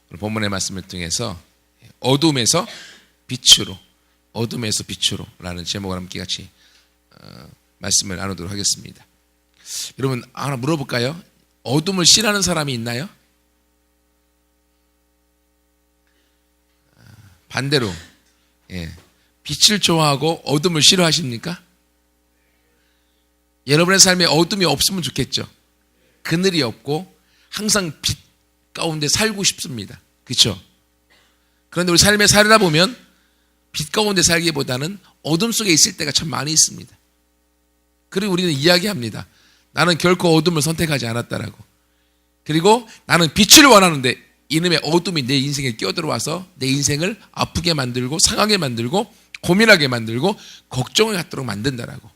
오늘 본문의 말씀을 통해서 어둠에서 빛으로, 어둠에서 빛으로 라는 제목을 함께 같이 말씀을 나누도록 하겠습니다. 여러분 하나 물어볼까요? 어둠을 싫어하는 사람이 있나요? 반대로 빛을 좋아하고 어둠을 싫어하십니까? 여러분의 삶에 어둠이 없으면 좋겠죠. 그늘이 없고 항상 빛 가운데 살고 싶습니다. 그렇죠? 그런데 우리 삶에 살다 보면 빛 가운데 살기보다는 어둠 속에 있을 때가 참 많이 있습니다. 그리고 우리는 이야기합니다. 나는 결코 어둠을 선택하지 않았다라고. 그리고 나는 빛을 원하는데 이놈의 어둠이 내 인생에 끼어들어와서 내 인생을 아프게 만들고 상하게 만들고 고민하게 만들고 걱정을 갖도록 만든다라고.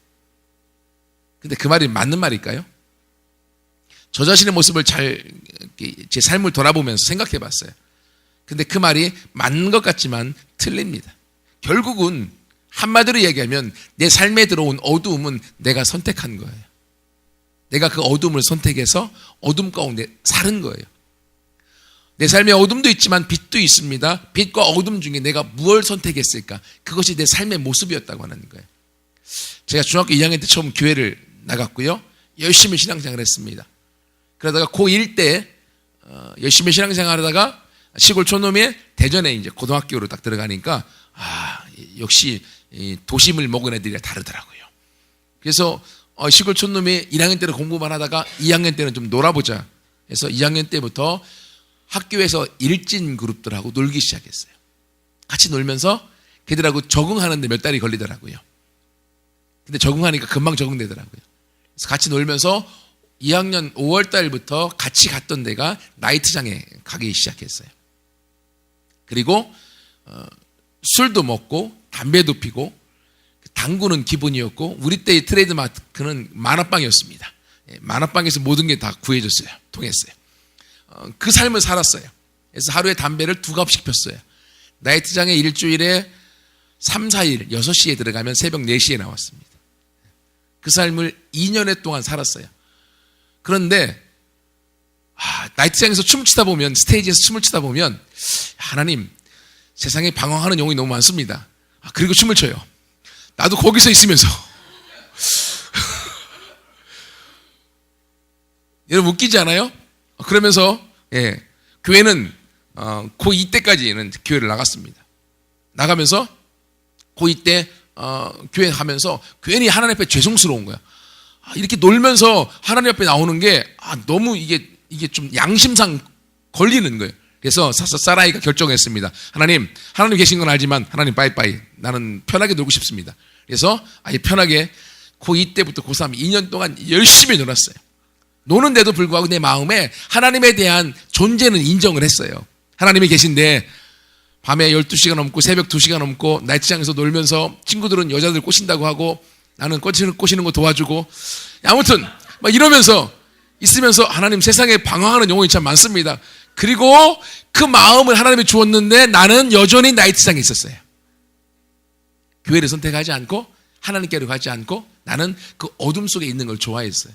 근데 그 말이 맞는 말일까요? 저 자신의 모습을 제 삶을 돌아보면서 생각해 봤어요. 근데 그 말이 맞는 것 같지만 틀립니다. 결국은 한마디로 얘기하면 내 삶에 들어온 어두움은 내가 선택한 거예요. 내가 그 어둠을 선택해서 어둠 가운데 사는 거예요. 내 삶에 어둠도 있지만 빛도 있습니다. 빛과 어둠 중에 내가 무엇을 선택했을까? 그것이 내 삶의 모습이었다고 하는 거예요. 제가 중학교 2학년 때 처음 교회를 나갔고요. 열심히 신앙생활을 했습니다. 그러다가 고1 때 열심히 신앙생활을 하다가 시골 촌놈이 대전에 이제 고등학교로 딱 들어가니까 역시 도심을 먹은 애들이 다르더라고요. 그래서 시골 촌놈이 1학년 때는 공부만 하다가 2학년 때는 좀 놀아보자 해서 2학년 때부터 학교에서 일진 그룹들하고 놀기 시작했어요. 같이 놀면서 걔들하고 적응하는데 몇 달이 걸리더라고요. 근데 적응하니까 금방 적응되더라고요. 그래서 같이 놀면서 2학년 5월 달부터 같이 갔던 데가 나이트장에 가기 시작했어요. 그리고 술도 먹고 담배도 피고 당구는 기본이었고 우리 때의 트레이드마크는 만화방이었습니다. 만화방에서 모든 게 다 구해졌어요. 통했어요. 그 삶을 살았어요. 그래서 하루에 담배를 2갑씩 폈어요. 나이트장에 일주일에 3, 4일 6시에 들어가면 새벽 4시에 나왔습니다. 그 삶을 2년에 동안 살았어요. 그런데 나이트장에서 춤을 추다 보면 스테이지에서 춤을 추다 보면 하나님 세상에 방황하는 영혼이 너무 많습니다. 그리고 춤을 춰요. 나도 거기서 있으면서 여러분 웃기지 않아요? 그러면서 교회는 고2 때까지는 교회를 나갔습니다. 나가면서 고2 때 교회 가면서 괜히 하나님 앞에 죄송스러운 거야. 이렇게 놀면서 하나님 앞에 나오는 게 너무 이게 좀 양심상 걸리는 거예요. 그래서 사라이가 결정했습니다. 하나님 계신 건 알지만 하나님 빠이빠이. 나는 편하게 놀고 싶습니다. 그래서 아예 편하게 고2 때부터 고3 2년 동안 열심히 놀았어요. 노는데도 불구하고 내 마음에 하나님에 대한 존재는 인정을 했어요. 하나님이 계신데 밤에 12시가 넘고 새벽 2시가 넘고 나이트장에서 놀면서 친구들은 여자들 꼬신다고 하고 나는 꼬시는 거 도와주고 아무튼 막 이러면서 있으면서 하나님 세상에 방황하는 영혼이 참 많습니다. 그리고 그 마음을 하나님이 주었는데 나는 여전히 나이트장에 있었어요. 교회를 선택하지 않고 하나님께로 가지 않고 나는 그 어둠 속에 있는 걸 좋아했어요.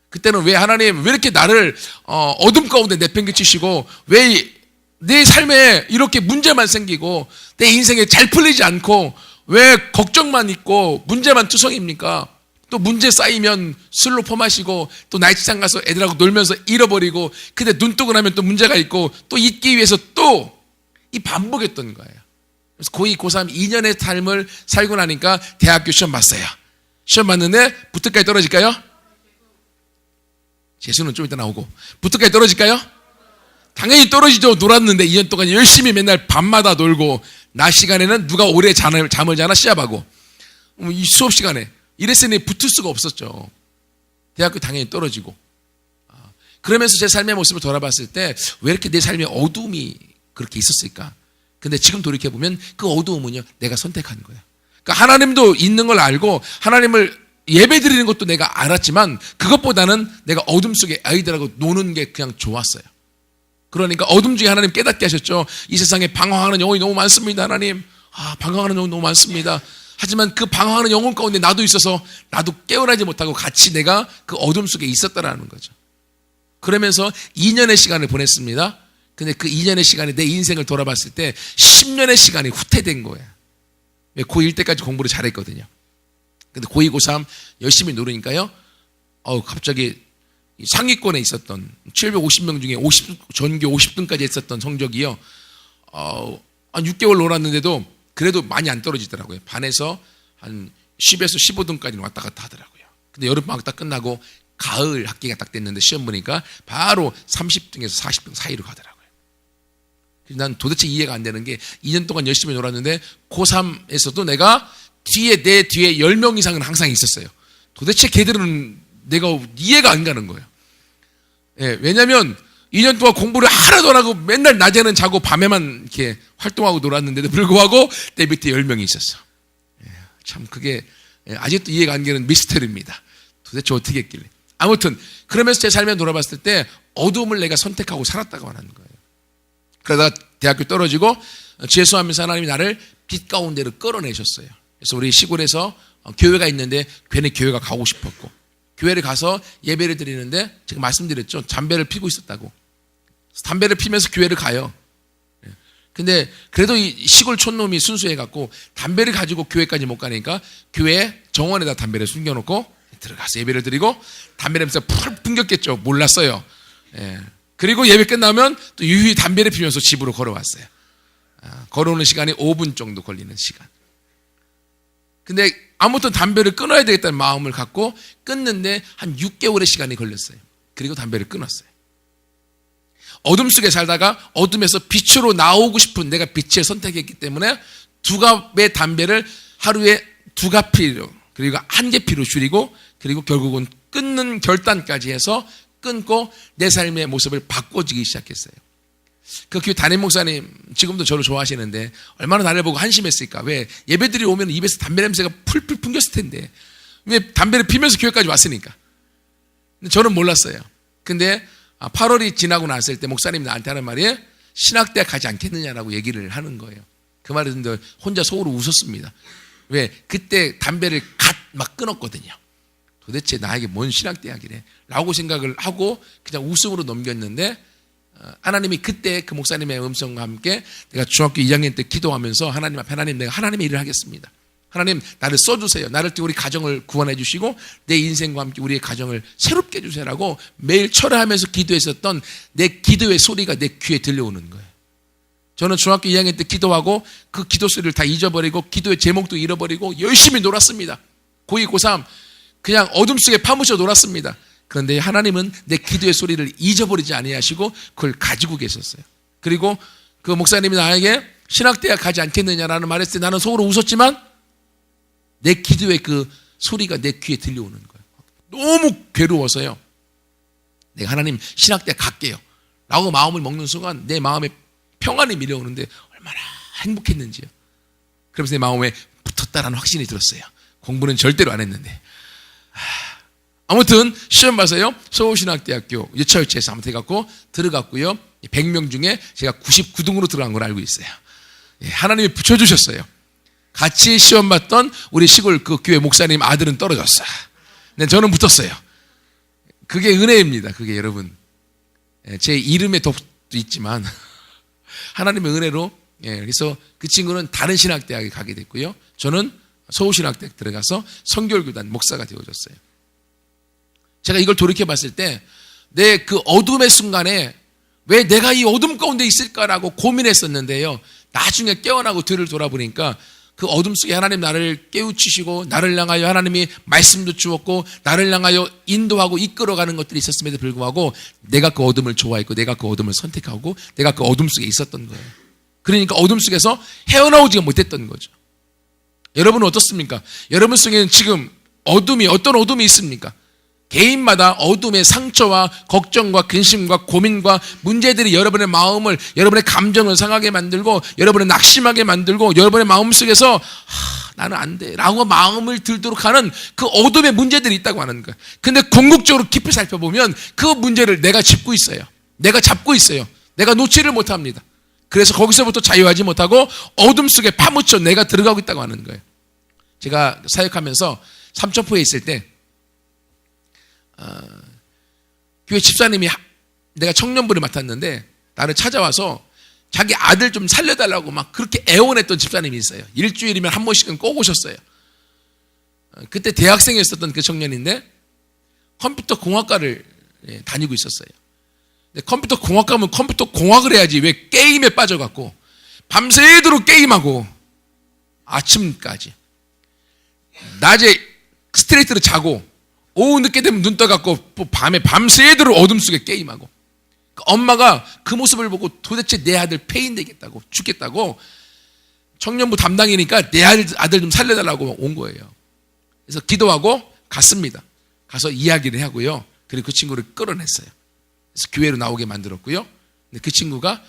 그때는 왜 하나님 왜 이렇게 나를 어둠 가운데 내팽개치시고 왜 내 삶에 이렇게 문제만 생기고 내 인생에 잘 풀리지 않고 왜 걱정만 있고 문제만 투성입니까? 또 문제 쌓이면 술로 퍼마시고 또 나이트장 가서 애들하고 놀면서 잃어버리고 근데 눈 뜨고 나면 또 문제가 있고 또 잊기 위해서 또 이 반복했던 거예요. 그래서 고2, 고3 2년의 삶을 살고 나니까 대학교 시험 봤어요. 시험 봤는데 붙을까지 떨어질까요? 재수는 좀 이따 나오고 붙을까지 떨어질까요? 당연히 떨어지죠. 놀았는데 2년 동안 열심히 맨날 밤마다 놀고 낮 시간에는 누가 오래 잠을 자나 시합하고 이 수업 시간에 이랬으니 붙을 수가 없었죠. 대학교 당연히 떨어지고 그러면서 제 삶의 모습을 돌아봤을 때 왜 이렇게 내 삶에 어두움이 그렇게 있었을까? 근데 지금 돌이켜보면 그 어두움은요 내가 선택한 거예요. 그러니까 하나님도 있는 걸 알고 하나님을 예배드리는 것도 내가 알았지만 그것보다는 내가 어둠 속에 아이들하고 노는 게 그냥 좋았어요. 그러니까 어둠 중에 하나님 깨닫게 하셨죠. 이 세상에 방황하는 영혼이 너무 많습니다. 하나님 방황하는 영혼이 너무 많습니다. 하지만 그 방황하는 영혼 가운데 나도 있어서 나도 깨어나지 못하고 같이 내가 그 어둠 속에 있었다라는 거죠. 그러면서 2년의 시간을 보냈습니다. 근데 그 2년의 시간에 내 인생을 돌아봤을 때 10년의 시간이 후퇴된 거예요. 왜 고1 때까지 공부를 잘했거든요. 근데 고2, 고3 열심히 노르니까요. 갑자기 상위권에 있었던 750명 중에 전교 50등까지 했었던 성적이요. 한 6개월 놀았는데도 그래도 많이 안 떨어지더라고요. 반에서 한 10에서 15등까지는 왔다 갔다 하더라고요. 근데 여름방학 딱 끝나고 가을 학기가 딱 됐는데 시험 보니까 바로 30등에서 40등 사이로 가더라고요. 난 도대체 이해가 안 되는 게 2년 동안 열심히 놀았는데 고3에서도 내가 내 뒤에 10명 이상은 항상 있었어요. 도대체 걔들은 내가 이해가 안 가는 거예요. 예, 왜냐면 2년 동안 공부를 하나도 안 하고 맨날 낮에는 자고 밤에만 이렇게 활동하고 놀았는데도 불구하고 내 밑에 10명이 있었어. 예, 참 그게 아직도 이해가 안 가는 미스터리입니다. 도대체 어떻게 했길래. 아무튼 그러면서 제 삶에 돌아봤을 때 어둠을 내가 선택하고 살았다고 하는 거예요. 그러다가 대학교 떨어지고 재수하면서 하나님이 나를 빛 가운데로 끌어내셨어요. 그래서 우리 시골에서 교회가 있는데 괜히 교회가 가고 싶었고, 교회를 가서 예배를 드리는데 제가 말씀드렸죠. 담배를 피고 있었다고. 담배를 피면서 교회를 가요. 근데 그래도 이 시골 촌놈이 순수해갖고 담배를 가지고 교회까지 못 가니까 교회 정원에다 담배를 숨겨놓고 들어가서 예배를 드리고 담배 냄새가 풀 풍겼겠죠. 몰랐어요. 예. 그리고 예배 끝나면 또 유유히 담배를 피면서 집으로 걸어왔어요. 걸어오는 시간이 5분 정도 걸리는 시간. 근데 아무튼 담배를 끊어야 되겠다는 마음을 갖고 끊는데 한 6개월의 시간이 걸렸어요. 그리고 담배를 끊었어요. 어둠 속에 살다가 어둠에서 빛으로 나오고 싶은 내가 빛을 선택했기 때문에 2갑의 담배를 하루에 2갑피로 그리고 1개피로 줄이고 그리고 결국은 끊는 결단까지 해서 끊고 내 삶의 모습을 바꿔주기 시작했어요. 그 교회 담임 목사님 지금도 저를 좋아하시는데 얼마나 나를 보고 한심했을까. 왜 예배들이 오면 입에서 담배 냄새가 풀풀 풍겼을 텐데 왜 담배를 피면서 교회까지 왔으니까. 근데 저는 몰랐어요. 근데 8월이 지나고 났을 때 목사님이 나한테 하는 말이 신학대학 가지 않겠느냐라고 얘기를 하는 거예요. 그 말을 듣는데 혼자 속으로 웃었습니다. 왜 그때 담배를 막 끊었거든요. 도대체 나에게 뭔 신학대학이래 라고 생각을 하고 그냥 웃음으로 넘겼는데 하나님이 그때 그 목사님의 음성과 함께 내가 중학교 2학년 때 기도하면서 하나님 앞에 하나님 내가 하나님의 일을 하겠습니다. 하나님 나를 써주세요. 나를 통해 우리 가정을 구원해 주시고 내 인생과 함께 우리의 가정을 새롭게 해주세요라고 매일 철회하면서 기도했었던 내 기도의 소리가 내 귀에 들려오는 거예요. 저는 중학교 2학년 때 기도하고 그 기도 소리를 다 잊어버리고 기도의 제목도 잃어버리고 열심히 놀았습니다. 고2, 고3 그냥 어둠 속에 파묻혀 놀았습니다. 그런데 하나님은 내 기도의 소리를 잊어버리지 아니하시고 그걸 가지고 계셨어요. 그리고 그 목사님이 나에게 신학대학 가지 않겠느냐라는 말을 했을 때 나는 속으로 웃었지만 내 기도의 그 소리가 내 귀에 들려오는 거예요. 너무 괴로워서요. 내가 하나님 신학대학 갈게요 라고 마음을 먹는 순간 내 마음에 평안이 밀려오는데 얼마나 행복했는지요. 그러면서 내 마음에 붙었다라는 확신이 들었어요. 공부는 절대로 안 했는데. 아무튼 시험 봐서요. 서울신학대학교 유차유치해서 아무튼 해갖고 들어갔고요. 100명 중에 제가 99등으로 들어간 걸 알고 있어요. 하나님이 붙여주셨어요. 같이 시험 봤던 우리 시골 그 교회 목사님 아들은 떨어졌어. 근데 저는 붙었어요. 그게 은혜입니다. 그게 여러분. 제 이름의 덕도 있지만 하나님의 은혜로 그래서 그 친구는 다른 신학대학에 가게 됐고요. 저는 서울신학대학 들어가서 선교교단 목사가 되어졌어요. 제가 이걸 돌이켜봤을 때 내 그 어둠의 순간에 왜 내가 이 어둠 가운데 있을까라고 고민했었는데요. 나중에 깨어나고 뒤를 돌아보니까 그 어둠 속에 하나님 나를 깨우치시고 나를 향하여 하나님이 말씀도 주었고 나를 향하여 인도하고 이끌어가는 것들이 있었음에도 불구하고 내가 그 어둠을 좋아했고 내가 그 어둠을 선택하고 내가 그 어둠 속에 있었던 거예요. 그러니까 어둠 속에서 헤어나오지가 못했던 거죠. 여러분은 어떻습니까? 여러분 속에는 지금 어떤 어둠이 있습니까? 개인마다 어둠의 상처와 걱정과 근심과 고민과 문제들이 여러분의 마음을, 여러분의 감정을 상하게 만들고 여러분을 낙심하게 만들고 여러분의 마음속에서 나는 안 돼 라고 마음을 들도록 하는 그 어둠의 문제들이 있다고 하는 거예요. 근데 궁극적으로 깊이 살펴보면 그 문제를 내가 짚고 있어요. 내가 잡고 있어요. 내가 놓지를 못합니다. 그래서 거기서부터 자유하지 못하고 어둠 속에 파묻혀 내가 들어가고 있다고 하는 거예요. 제가 사역하면서 삼천포에 있을 때 교회 집사님이 내가 청년부를 맡았는데 나를 찾아와서 자기 아들 좀 살려달라고 막 그렇게 애원했던 집사님이 있어요. 일주일이면 한 번씩은 꼭 오셨어요. 그때 대학생이었었던 그 청년인데 컴퓨터 공학과를 다니고 있었어요. 근데 컴퓨터 공학과면 컴퓨터 공학을 해야지 왜 게임에 빠져갖고 밤새도록 게임하고 아침까지 낮에 스트레이트로 자고 오후 늦게 되면 눈 떠갖고 밤에 밤새도록 어둠 속에 게임하고 엄마가 그 모습을 보고 도대체 내 아들 폐인 되겠다고 죽겠다고 청년부 담당이니까 내 아들 좀 살려달라고 온 거예요. 그래서 기도하고 갔습니다. 가서 이야기를 하고요. 그리고 그 친구를 끌어냈어요. 그래서 교회로 나오게 만들었고요. 근데 그 친구가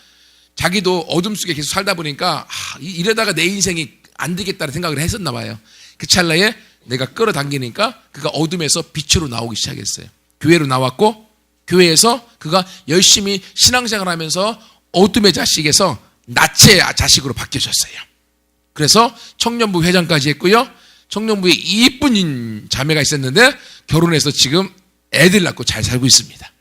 자기도 어둠 속에 계속 살다 보니까 이러다가 내 인생이 안 되겠다는 생각을 했었나 봐요. 그 찰나에 내가 끌어당기니까 그가 어둠에서 빛으로 나오기 시작했어요. 교회로 나왔고 교회에서 그가 열심히 신앙생활을 하면서 어둠의 자식에서 낫의 자식으로 바뀌어졌어요. 그래서 청년부 회장까지 했고요. 청년부에 이쁜 자매가 있었는데 결혼해서 지금 애들 낳고 잘 살고 있습니다.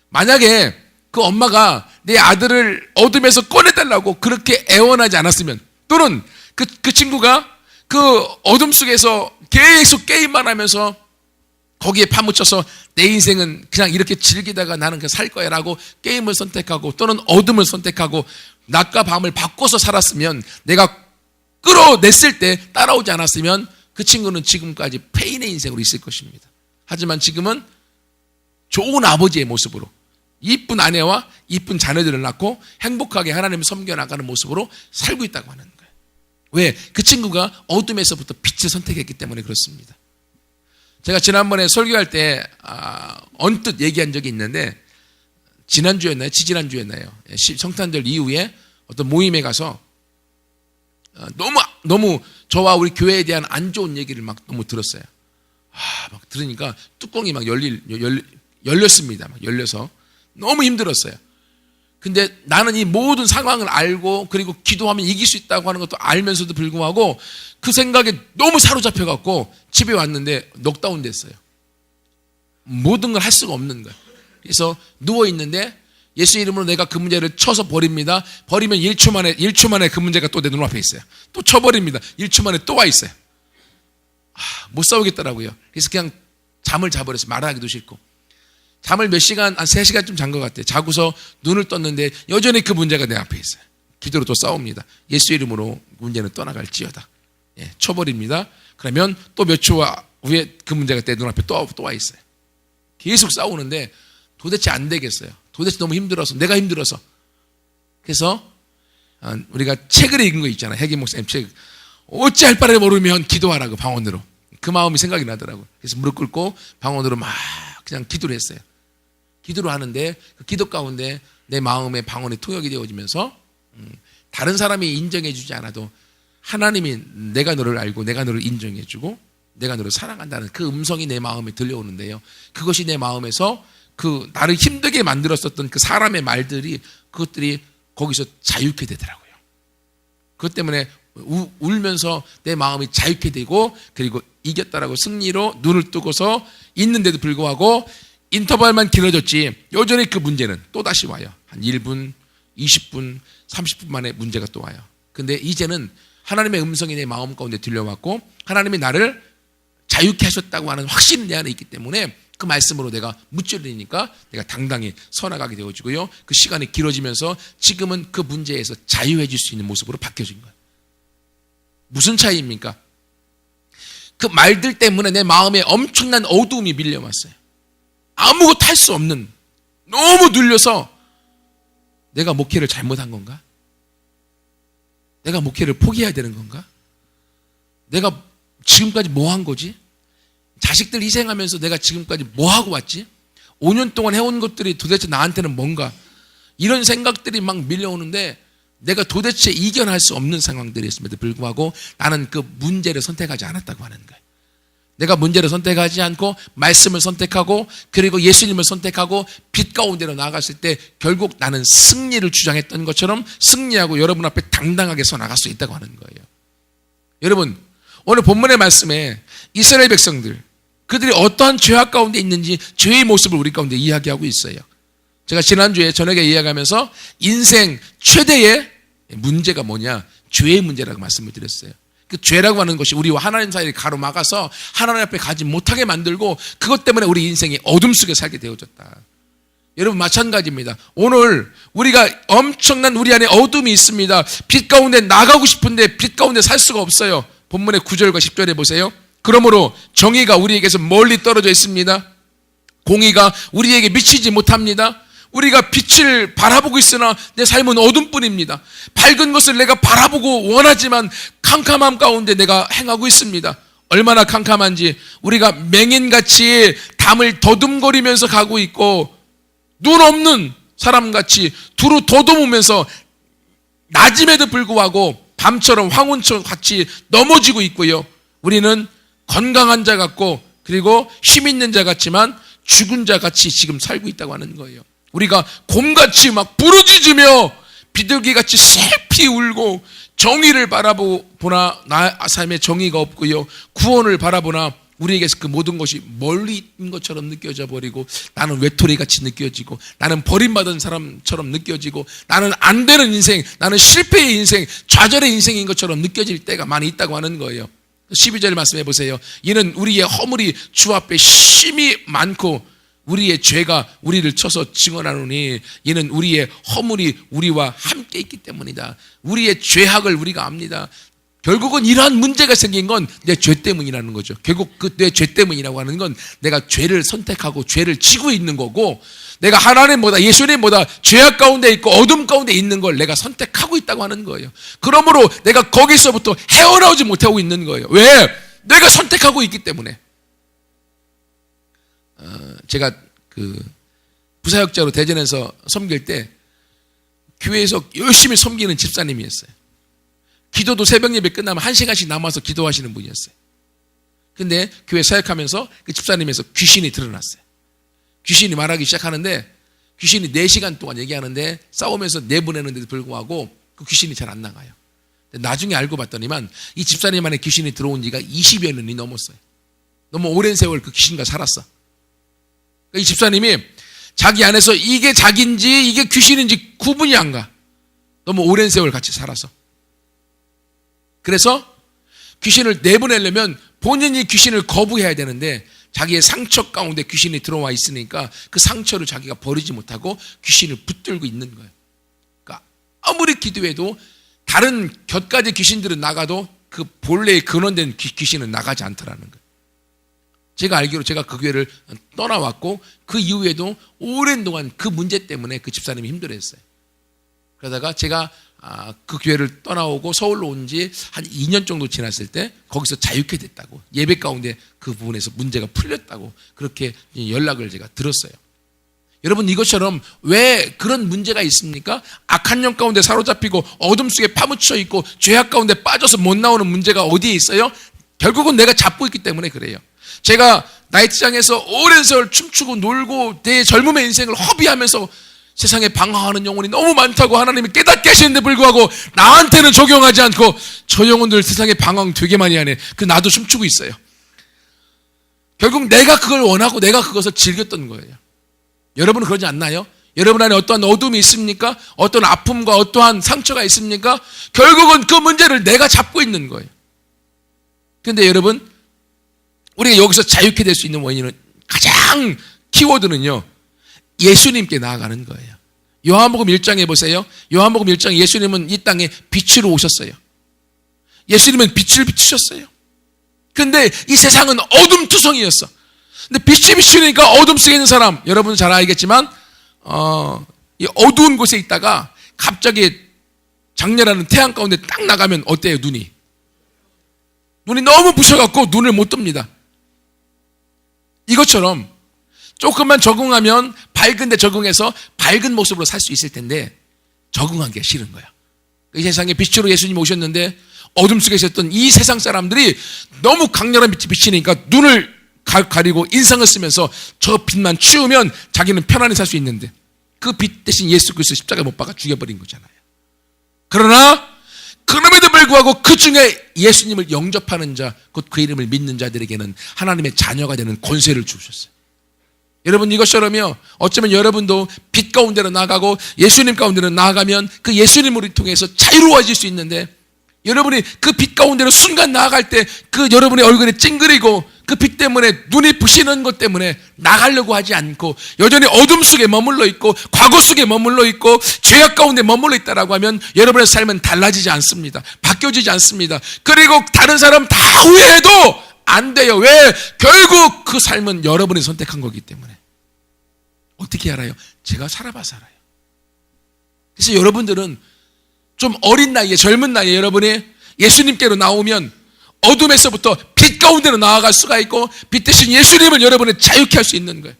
만약에 그 엄마가 내 아들을 어둠에서 꺼내달라고 그렇게 애원하지 않았으면 또는 그 친구가 그 어둠 속에서 계속 게임만 하면서 거기에 파묻혀서 내 인생은 그냥 이렇게 즐기다가 나는 그냥 살 거야 라고 게임을 선택하고 또는 어둠을 선택하고 낮과 밤을 바꿔서 살았으면 내가 끌어냈을 때 따라오지 않았으면 그 친구는 지금까지 폐인의 인생으로 있을 것입니다. 하지만 지금은 좋은 아버지의 모습으로 이쁜 아내와 이쁜 자녀들을 낳고 행복하게 하나님을 섬겨나가는 모습으로 살고 있다고 하는 거예요. 왜? 그 친구가 어둠에서부터 빛을 선택했기 때문에 그렇습니다. 제가 지난번에 설교할 때 언뜻 얘기한 적이 있는데 지난주였나요? 지지난주였나요? 성탄절 이후에 어떤 모임에 가서 너무 저와 우리 교회에 대한 안 좋은 얘기를 막 너무 들었어요. 막 들으니까 뚜껑이 막 열렸습니다. 막 열려서 너무 힘들었어요. 근데 나는 이 모든 상황을 알고 그리고 기도하면 이길 수 있다고 하는 것도 알면서도 불구하고 그 생각에 너무 사로잡혀갖고 집에 왔는데 넉다운 됐어요. 모든 걸 할 수가 없는 거예요. 그래서 누워있는데 예수 이름으로 내가 그 문제를 쳐서 버립니다. 버리면 1초 만에 그 문제가 또 내 눈앞에 있어요. 또 쳐버립니다. 1초 만에 또 와 있어요. 못 싸우겠더라고요. 그래서 그냥 잠을 자버렸어요. 말하기도 싫고. 잠을 몇 시간, 한 3시간쯤 잔 것 같아요. 자고서 눈을 떴는데 여전히 그 문제가 내 앞에 있어요. 기도로 또 싸웁니다. 예수 이름으로 문제는 떠나갈지어다. 쳐버립니다. 그러면 또 몇 초 후에 그 문제가 내 눈앞에 또 와 있어요. 계속 싸우는데 도대체 안 되겠어요. 도대체 너무 힘들어서, 내가 힘들어서. 그래서 우리가 책을 읽은 거 있잖아요. 해기 목사님 책. 어찌할 바를 모르면 기도하라고 방언으로. 그 마음이 생각이 나더라고요. 그래서 무릎 꿇고 방언으로 막 그냥 기도를 했어요. 기도를 하는데 그 기도 가운데 내 마음의 방언이 통역이 되어지면서 다른 사람이 인정해 주지 않아도 하나님이 내가 너를 알고 내가 너를 인정해 주고 내가 너를 사랑한다는 그 음성이 내 마음에 들려오는데요. 그것이 내 마음에서 그 나를 힘들게 만들었었던 그 사람의 말들이 그것들이 거기서 자유케 되더라고요. 그것 때문에 울면서 내 마음이 자유케 되고 그리고 이겼다라고 승리로 눈을 뜨고서 있는데도 불구하고 인터벌만 길어졌지 여전히 그 문제는 또다시 와요. 한 1분, 20분, 30분 만에 문제가 또 와요. 근데 이제는 하나님의 음성이 내 마음 가운데 들려왔고 하나님이 나를 자유케 하셨다고 하는 확신이 내 안에 있기 때문에 그 말씀으로 내가 무찌르니까 내가 당당히 서나가게 되어지고요. 그 시간이 길어지면서 지금은 그 문제에서 자유해질 수 있는 모습으로 바뀌어진 거예요. 무슨 차이입니까? 그 말들 때문에 내 마음에 엄청난 어두움이 밀려왔어요. 아무것도 할 수 없는, 너무 눌려서 내가 목회를 잘못한 건가? 내가 목회를 포기해야 되는 건가? 내가 지금까지 뭐 한 거지? 자식들 희생하면서 내가 지금까지 뭐 하고 왔지? 5년 동안 해온 것들이 도대체 나한테는 뭔가? 이런 생각들이 막 밀려오는데 내가 도대체 이겨낼 수 없는 상황들이 있음에도 불구하고 나는 그 문제를 선택하지 않았다고 하는 거예요. 내가 문제를 선택하지 않고 말씀을 선택하고 그리고 예수님을 선택하고 빛 가운데로 나아갔을 때 결국 나는 승리를 주장했던 것처럼 승리하고 여러분 앞에 당당하게 서 나갈 수 있다고 하는 거예요. 여러분 오늘 본문의 말씀에 이스라엘 백성들 그들이 어떠한 죄악 가운데 있는지 죄의 모습을 우리 가운데 이야기하고 있어요. 제가 지난주에 저녁에 이야기하면서 인생 최대의 문제가 뭐냐? 죄의 문제라고 말씀을 드렸어요. 그 죄라고 하는 것이 우리와 하나님 사이를 가로막아서 하나님 앞에 가지 못하게 만들고 그것 때문에 우리 인생이 어둠 속에 살게 되어졌다. 여러분 마찬가지입니다. 오늘 우리가 엄청난 우리 안에 어둠이 있습니다. 빛 가운데 나가고 싶은데 빛 가운데 살 수가 없어요. 본문의 9절과 10절에 보세요. 그러므로 정의가 우리에게서 멀리 떨어져 있습니다. 공의가 우리에게 미치지 못합니다. 우리가 빛을 바라보고 있으나 내 삶은 어둠뿐입니다. 밝은 것을 내가 바라보고 원하지만 캄캄함 가운데 내가 행하고 있습니다. 얼마나 캄캄한지 우리가 맹인같이 담을 더듬거리면서 가고 있고 눈 없는 사람같이 두루 더듬으면서 낮임에도 불구하고 밤처럼 황혼처럼 같이 넘어지고 있고요. 우리는 건강한 자 같고 그리고 힘 있는 자 같지만 죽은 자 같이 지금 살고 있다고 하는 거예요. 우리가 곰같이 막 부르짖으며 비둘기같이 슬피 울고 정의를 바라보나 나 삶에 정의가 없고요. 구원을 바라보나 우리에게서 그 모든 것이 멀리 있는 것처럼 느껴져 버리고 나는 외톨이같이 느껴지고 나는 버림받은 사람처럼 느껴지고 나는 안 되는 인생, 나는 실패의 인생, 좌절의 인생인 것처럼 느껴질 때가 많이 있다고 하는 거예요. 12절 말씀해 보세요. 이는 우리의 허물이 주 앞에 심히 많고 우리의 죄가 우리를 쳐서 증언하노니 이는 우리의 허물이 우리와 함께 있기 때문이다. 우리의 죄악을 우리가 압니다. 결국은 이러한 문제가 생긴 건 내 죄 때문이라는 거죠. 결국 그 내 죄 때문이라고 하는 건 내가 죄를 선택하고 죄를 지고 있는 거고 내가 하나님보다 예수님보다 죄악 가운데 있고 어둠 가운데 있는 걸 내가 선택하고 있다고 하는 거예요. 그러므로 내가 거기서부터 헤어나오지 못하고 있는 거예요. 왜? 내가 선택하고 있기 때문에. 제가 그 부사역자로 대전에서 섬길 때 교회에서 열심히 섬기는 집사님이었어요. 기도도 새벽 예배 끝나면 1시간씩 남아서 기도하시는 분이었어요. 근데 교회 사역하면서 그 집사님에서 귀신이 드러났어요. 귀신이 말하기 시작하는데 귀신이 4시간 동안 얘기하는데 싸우면서 내보내는데도 불구하고 그 귀신이 잘 안 나가요. 나중에 알고 봤더니만 이 집사님 안에 귀신이 들어온 지가 20여 년이 넘었어요. 너무 오랜 세월 그 귀신과 살았어. 이 집사님이 자기 안에서 이게 자기인지 이게 귀신인지 구분이 안 가. 너무 오랜 세월 같이 살아서. 그래서 귀신을 내보내려면 본인이 귀신을 거부해야 되는데 자기의 상처 가운데 귀신이 들어와 있으니까 그 상처를 자기가 버리지 못하고 귀신을 붙들고 있는 거예요. 그러니까 아무리 기도해도 다른 곁가지 귀신들은 나가도 그 본래의 근원된 귀신은 나가지 않더라는 거예요. 제가 알기로 제가 그 교회를 떠나왔고 그 이후에도 오랜 동안 그 문제 때문에 그 집사님이 힘들어했어요. 그러다가 제가 그 교회를 떠나오고 서울로 온 지 한 2년 정도 지났을 때 거기서 자유케 됐다고 예배 가운데 그 부분에서 문제가 풀렸다고 그렇게 연락을 제가 들었어요. 여러분 이것처럼 왜 그런 문제가 있습니까? 악한 영 가운데 사로잡히고 어둠 속에 파묻혀 있고 죄악 가운데 빠져서 못 나오는 문제가 어디에 있어요? 결국은 내가 잡고 있기 때문에 그래요. 제가 나이트장에서 오랜 세월 춤추고 놀고 내 젊음의 인생을 허비하면서 세상에 방황하는 영혼이 너무 많다고 하나님이 깨닫게 하시는데 불구하고 나한테는 적용하지 않고 저 영혼들 세상에 방황 되게 많이 하네. 그 나도 춤추고 있어요. 결국 내가 그걸 원하고 내가 그것을 즐겼던 거예요. 여러분은 그러지 않나요? 여러분 안에 어떠한 어둠이 있습니까? 어떤 아픔과 어떠한 상처가 있습니까? 결국은 그 문제를 내가 잡고 있는 거예요. 그런데 여러분 우리가 여기서 자유케 될 수 있는 원인은 가장 키워드는요 예수님께 나아가는 거예요. 요한복음 1장에 보세요. 요한복음 1장 예수님은 이 땅에 빛으로 오셨어요. 예수님은 빛을 비추셨어요. 근데 이 세상은 어둠투성이었어. 근데 빛이 비추니까 어둠 속에 있는 사람 여러분 잘 알겠지만 이 어두운 곳에 있다가 갑자기 장렬하는 태양 가운데 딱 나가면 어때요? 눈이 너무 부셔갖고 눈을 못 뜹니다. 이것처럼 조금만 적응하면 밝은데 적응해서 밝은 모습으로 살 수 있을 텐데 적응하기가 싫은 거야. 이 세상에 빛으로 예수님이 오셨는데 어둠 속에 있었던 이 세상 사람들이 너무 강렬한 빛이 비치니까 눈을 가리고 인상을 쓰면서 저 빛만 치우면 자기는 편안히 살 수 있는데 그 빛 대신 예수 그리스도 십자가에 못 박아 죽여버린 거잖아요. 그러나 그럼에도 불구하고 그 중에 예수님을 영접하는 자, 곧 그 이름을 믿는 자들에게는 하나님의 자녀가 되는 권세를 주셨어요. 여러분 이것처럼요, 어쩌면 여러분도 빛 가운데로 나아가고 예수님 가운데로 나아가면 그 예수님을 통해서 자유로워질 수 있는데, 여러분이 그 빛 가운데로 순간 나아갈 때 그 여러분의 얼굴이 찡그리고 그 빛 때문에 눈이 부시는 것 때문에 나가려고 하지 않고 여전히 어둠 속에 머물러 있고 과거 속에 머물러 있고 죄악 가운데 머물러 있다라고 하면 여러분의 삶은 달라지지 않습니다. 바뀌어지지 않습니다. 그리고 다른 사람 다 후회해도 안 돼요. 왜? 결국 그 삶은 여러분이 선택한 거기 때문에. 어떻게 알아요? 제가 살아봐서 알아요. 그래서 여러분들은 좀 어린 나이에, 젊은 나이에 여러분이 예수님께로 나오면 어둠에서부터 빛 가운데로 나아갈 수가 있고 빛 대신 예수님을 여러분을 자유케 할 수 있는 거예요.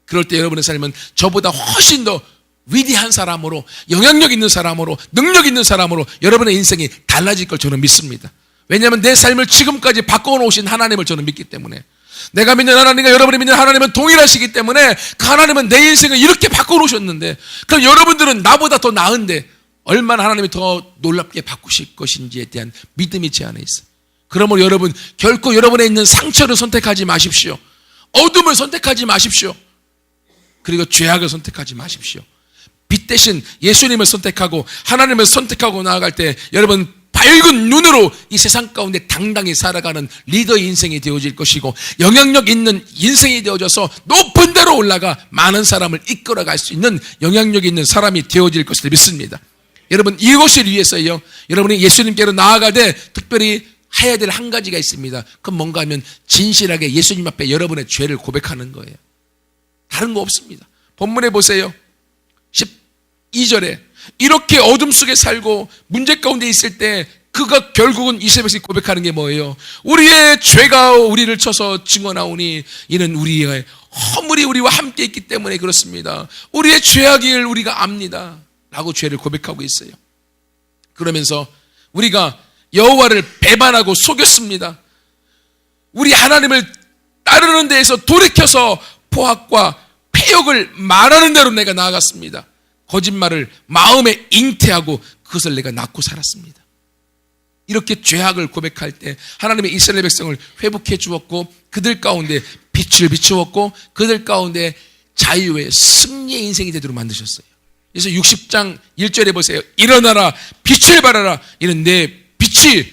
그럴 때 여러분의 삶은 저보다 훨씬 더 위대한 사람으로, 영향력 있는 사람으로, 능력 있는 사람으로 여러분의 인생이 달라질 걸 저는 믿습니다. 왜냐하면 내 삶을 지금까지 바꿔놓으신 하나님을 저는 믿기 때문에, 내가 믿는 하나님과 여러분이 믿는 하나님은 동일하시기 때문에 그 하나님은 내 인생을 이렇게 바꿔놓으셨는데, 그럼 여러분들은 나보다 더 나은데 얼마나 하나님이 더 놀랍게 바꾸실 것인지에 대한 믿음이 제 안에 있어요. 그러므로 여러분 결코 여러분에 있는 상처를 선택하지 마십시오. 어둠을 선택하지 마십시오. 그리고 죄악을 선택하지 마십시오. 빛 대신 예수님을 선택하고 하나님을 선택하고 나아갈 때 여러분 밝은 눈으로 이 세상 가운데 당당히 살아가는 리더의 인생이 되어질 것이고, 영향력 있는 인생이 되어져서 높은 데로 올라가 많은 사람을 이끌어갈 수 있는 영향력 있는 사람이 되어질 것을 믿습니다. 여러분 이것을 위해서요, 여러분이 예수님께로 나아가되 특별히 해야 될 한 가지가 있습니다. 그건 뭔가 하면 진실하게 예수님 앞에 여러분의 죄를 고백하는 거예요. 다른 거 없습니다. 본문에 보세요. 12절에 이렇게 어둠 속에 살고 문제 가운데 있을 때 그가 결국은 이세벨이 고백하는 게 뭐예요? 우리의 죄가 우리를 쳐서 증언하오니 이는 우리의 허물이 우리와 함께 있기 때문에 그렇습니다. 우리의 죄악을 우리가 압니다 라고 죄를 고백하고 있어요. 그러면서 우리가 여호와를 배반하고 속였습니다. 우리 하나님을 따르는 데에서 돌이켜서 포악과 폐역을 말하는 대로 내가 나아갔습니다. 거짓말을 마음에 잉태하고 그것을 내가 낳고 살았습니다. 이렇게 죄악을 고백할 때 하나님의 이스라엘 백성을 회복해 주었고 그들 가운데 빛을 비추었고 그들 가운데 자유의 승리의 인생이 되도록 만드셨어요. 그래서 60장 1절에 보세요. 일어나라 빛을 발하라 이는 내 빛이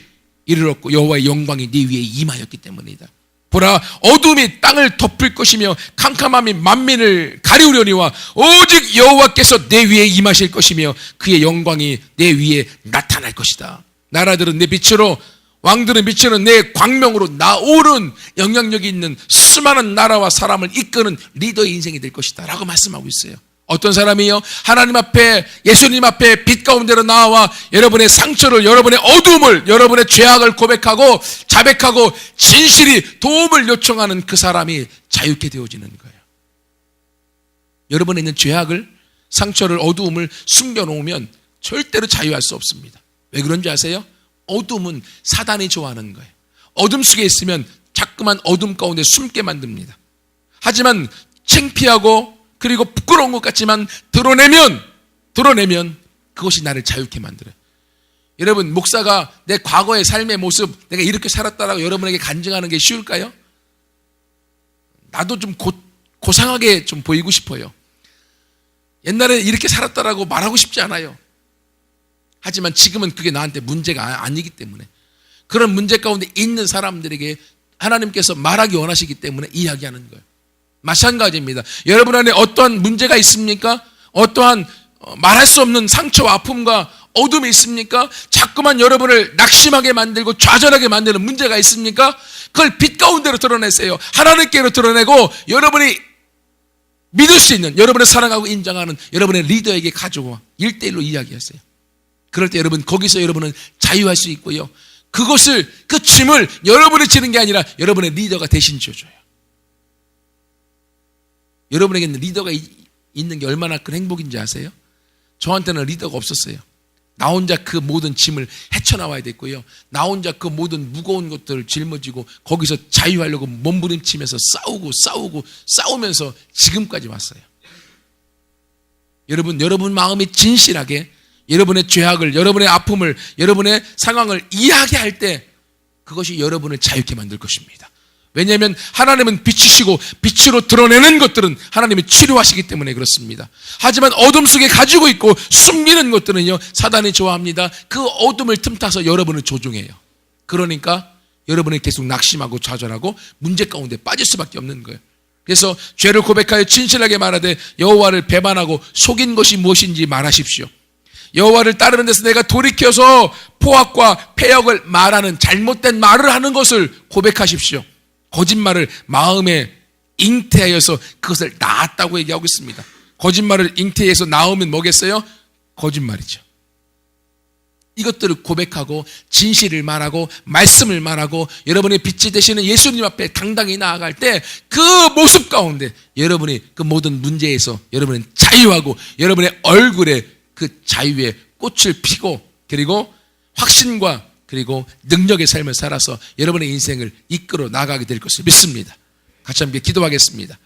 이르렀고 여호와의 영광이 네 위에 임하였기 때문이다. 보라 어둠이 땅을 덮을 것이며 캄캄함이 만민을 가리우려니와 오직 여호와께서 내 위에 임하실 것이며 그의 영광이 내 위에 나타날 것이다. 나라들은 내 빛으로 왕들은 빛으로 내 광명으로 나오른 영향력이 있는 수많은 나라와 사람을 이끄는 리더의 인생이 될 것이다 라고 말씀하고 있어요. 어떤 사람이요? 하나님 앞에 예수님 앞에 빛 가운데로 나와 여러분의 상처를, 여러분의 어둠을, 여러분의 죄악을 고백하고 자백하고 진실이 도움을 요청하는 그 사람이 자유케 되어지는 거예요. 여러분에 있는 죄악을, 상처를, 어두움을 숨겨놓으면 절대로 자유할 수 없습니다. 왜 그런지 아세요? 어둠은 사단이 좋아하는 거예요. 어둠 속에 있으면 자꾸만 어둠 가운데 숨게 만듭니다. 하지만 창피하고 그리고 부끄러운 것 같지만 드러내면 그것이 나를 자유케 만들어요. 여러분 목사가 내 과거의 삶의 모습 내가 이렇게 살았다라고 여러분에게 간증하는 게 쉬울까요? 나도 좀 고상하게 좀 보이고 싶어요. 옛날에 이렇게 살았다라고 말하고 싶지 않아요. 하지만 지금은 그게 나한테 문제가 아니기 때문에 그런 문제 가운데 있는 사람들에게 하나님께서 말하기 원하시기 때문에 이야기하는 거예요. 마찬가지입니다. 여러분 안에 어떠한 문제가 있습니까? 어떠한 말할 수 없는 상처와 아픔과 어둠이 있습니까? 자꾸만 여러분을 낙심하게 만들고 좌절하게 만드는 문제가 있습니까? 그걸 빛 가운데로 드러내세요. 하나님께로 드러내고 여러분이 믿을 수 있는, 여러분을 사랑하고 인정하는 여러분의 리더에게 가져와 1대1로 이야기하세요. 그럴 때 여러분 거기서 여러분은 자유할 수 있고요. 그것을, 그 짐을 여러분이 지는 게 아니라 여러분의 리더가 대신 져줘요. 여러분에게는 리더가 있는 게 얼마나 큰 행복인지 아세요? 저한테는 리더가 없었어요. 나 혼자 그 모든 짐을 헤쳐나와야 됐고요. 나 혼자 그 모든 무거운 것들을 짊어지고 거기서 자유하려고 몸부림치면서 싸우면서 지금까지 왔어요. 여러분 마음이 진실하게 여러분의 죄악을, 여러분의 아픔을, 여러분의 상황을 이야기할 때 그것이 여러분을 자유케 만들 것입니다. 왜냐하면 하나님은 빛이시고 빛으로 드러내는 것들은 하나님이 치료하시기 때문에 그렇습니다. 하지만 어둠 속에 가지고 있고 숨기는 것들은요, 사단이 좋아합니다. 그 어둠을 틈타서 여러분을 조종해요. 그러니까 여러분이 계속 낙심하고 좌절하고 문제 가운데 빠질 수밖에 없는 거예요. 그래서 죄를 고백하여 진실하게 말하되 여호와를 배반하고 속인 것이 무엇인지 말하십시오. 여호와를 따르는 데서 내가 돌이켜서 포악과 패역을 말하는 잘못된 말을 하는 것을 고백하십시오. 거짓말을 마음에 잉태하여서 그것을 낳았다고 얘기하고 있습니다. 거짓말을 잉태해서 낳으면 뭐겠어요? 거짓말이죠. 이것들을 고백하고 진실을 말하고 말씀을 말하고 여러분의 빛이 되시는 예수님 앞에 당당히 나아갈 때 그 모습 가운데 여러분이 그 모든 문제에서 여러분은 자유하고 여러분의 얼굴에 그 자유의 꽃을 피고 그리고 확신과 그리고 능력의 삶을 살아서 여러분의 인생을 이끌어 나가게 될 것을 믿습니다. 같이 함께 기도하겠습니다.